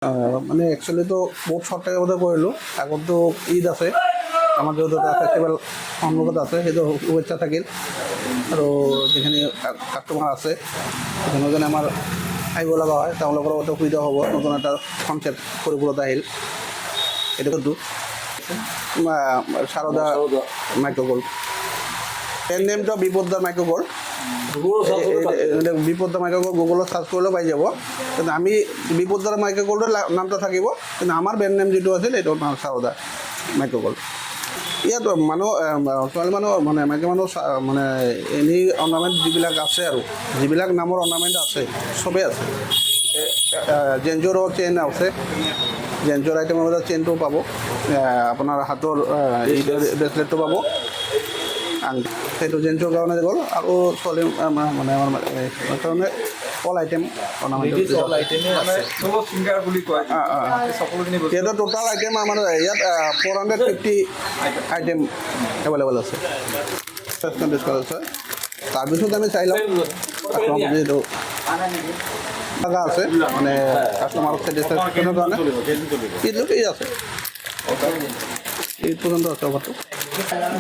মানে একচুৱেলিটো বহুত শ্বৰ্ট টাইমতে কৰিলোঁ। আগতো ঈদ আছে, আমাৰ যিহেতু এটা ফেষ্টিভেল সন্মুখত আছে, সেইটো শুভেচ্ছা থাকিল। আৰু যিখিনি কাষ্টমাৰ আছে সেইখিনি আমাৰ আহিব লগা হয়, তেওঁলোকৰ লগতে সুবিধা হ'ব। নতুন এটা কনচেপ্ট কৰিবলৈ আহিল। এইটো কিন্তু সাৰদা মাইক্ৰ'গল্ড, এর নেমটা বিপদা মাইক্রোগোল্ড। বিপদা মাইক্রোগোল্ড গুগলত সার্চ করলেও পাই যাব। কিন্তু আমি বিপদার মাইক্রোগোল্ডের নামটা থাকিব, কিন্তু আমার ব্র্যান্ড নেম যেটো আছিল এইটোৰ নাম সাৰদা মাইক্রোগোল্ড। ইয়াত মানুহ ছোৱালী মানুহ মানে মাইকী মানুহ মানে এনেই অৰ্ণামেণ্ট যিবিলাক আছে আৰু যিবিলাক নামৰ অৰ্ণামেণ্ট আছে চবেই আছে। জেঞ্জৰো চেইন আছে, জেঞ্জৰ আইটেমৰ মাজত চেইনটো পাব, আপোনাৰ হাতৰ ব্ৰেচলেটটো পাব। সেইটো জেন্টছৰ কাৰণে গ'ল। আৰু ছোৱালী মানে আমাৰ কাৰণে অল আইটেম সিহঁতৰ টোটাল আইটেম আমাৰ ইয়াত 450 আইটেম এভেইলেবল আছে। হয়, তাৰপিছত আমি চাই লওঁ যিহেতু লগা আছে মানে কাষ্টমাৰ চেটিছফেকশ্যনৰ কাৰণে এইটোতো আছে, এই পৰ্যন্ত আছে অফাৰটো।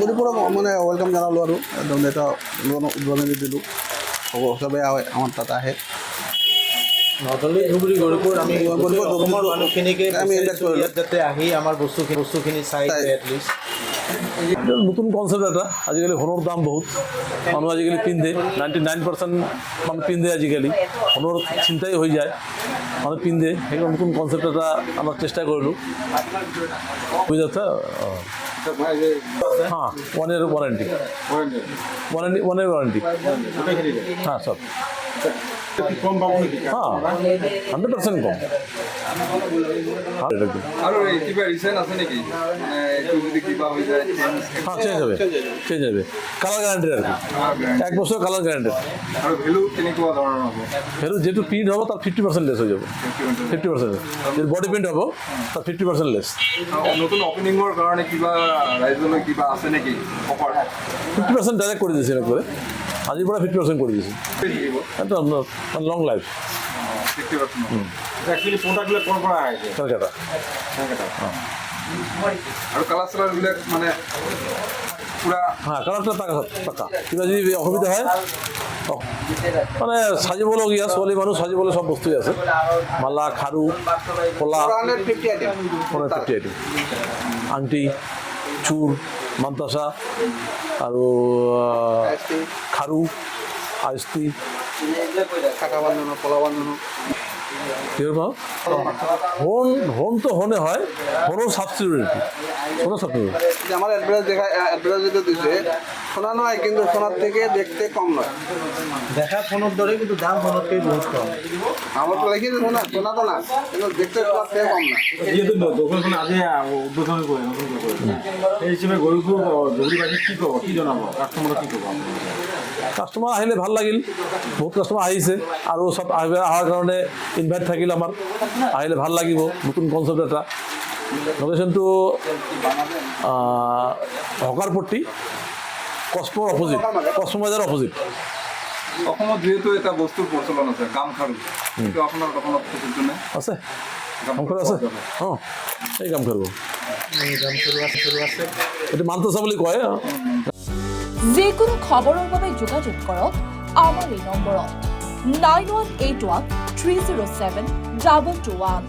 গরিবরা মানে ওয়েলকাম জানালো আৰু একদম এটা উদ্বোধনী দিলোঁ। হ'ব চবেই আমাৰ তাত আহে। নদলী ধুবুৰী গৌৰীপুৰ আমি অসমৰ মানুহখিনিকে আমি যাতে আহি আমাৰ বস্তুখিনি চাই এটলিষ্ট। নতুন কনসেপ্ট এটা। আজিকালি সোণৰ দাম বহুত, মানুহ আজিকালি পিন্ধে, 99% মানুহ পিন্ধে আজিকালি। সোণৰ চিন্তাই হৈ যায়, মানুহ পিন্ধে। সেইকাৰণে নতুন কনসেপ্ট এটা আমাৰ চেষ্টা কৰিলোঁ। হৈ যাচ্ছে हाँ 1 year वारंटी, 1 year वारंटी। हाँ सब हाँ 100% कम। हाँ চেঞ্জ হবে, কালার গ্যারান্টি আর কি, 1 বছর কালার গ্যারান্টি। ভ্যালু যেহেতু প্রিন্ট হবে তার 50% লেস হয়ে যাবে, 50%। যদি বডি প্রিন্ট হবে তার 50% লেস। নতুন ওপেনিংৰ কাৰণে কিবা ৰাইজলৈ কিবা আছে নেকি অফাৰ? 50% ডাইরেক্ট করে দিয়েছি একবারে, আজিৰ পৰা 50% করে দিয়েছি। এটা আপনার লং লাইফ। একচুৱেলি প্ৰডাক্টবিলাক ক'ৰ পৰা আহে? কলকাতা। আৰু কালাৰ চালাৰবিলাক মানে পুৰা হ্যাঁ কালারটা পাকা। কিবা যদি অসুবিধা হয় মানে সাজিবলগীয়া, ছোৱালী মানুহ সাজিবলৈ সব বস্তুই আছে, মালা, খাৰু, কলা, 450 আইটেম, 450 আইটেম, আংটি, চুৰ, মান্তাসা আৰু খাৰু, আইস্তি, শাখা বাঁধানো, পলা বাঁধানো। কীরকম হোন তো হনে হয়, হোনও সাবসিডিউরিটি, কোনো সাবসিডিউরিটি। আমার অ্যাড্রেস যেটা দিচ্ছে সোনা নয়, কিন্তু সোনার থেকে দেখতে কম নয়। দেখা ফোনের দরে কিন্তু দাম ফোনতকে বহুত কম। আমার তো লিখেছে সোনা তো না, কিন্তু দেখতে সোনার থেকে কম না। যিহেতু দোকানখন আজি উদ্বোধন কৰে, নতুন কৰে, সেই হিচাপে গৌৰীপুৰ ধুবুৰীবাসীক কি ক'ব, কি জনাব, কাষ্টমাৰক কি ক'ব? কাষ্টমাৰ আহিলে ভাল লাগিল, বহুত কাষ্টমাৰ আহিছে আৰু চব অহাৰ কাৰণে ইনভাইট থাকিল আমাৰ। আহিলে ভাল লাগিব, নতুন কনচেপ্ট এটা। লোকেশ্যনটো হকাৰপট্টি, কচমৰ অপজিট, কচম বজাৰৰ অপজিট। অসমত যিহেতু এটা বস্তুৰ প্ৰচলন আছে গামখাৰু, সেইটো আপোনাৰ দোকানত প্ৰযোজ্য নে? আছে, গামখাৰু আছে। অঁ এই গামখাৰু এইটো মান্তাসা বুলি কয়। যিকোনো খবৰৰ বাবে যোগাযোগ কৰক আমাৰ এই নম্বৰত 9181 307 221।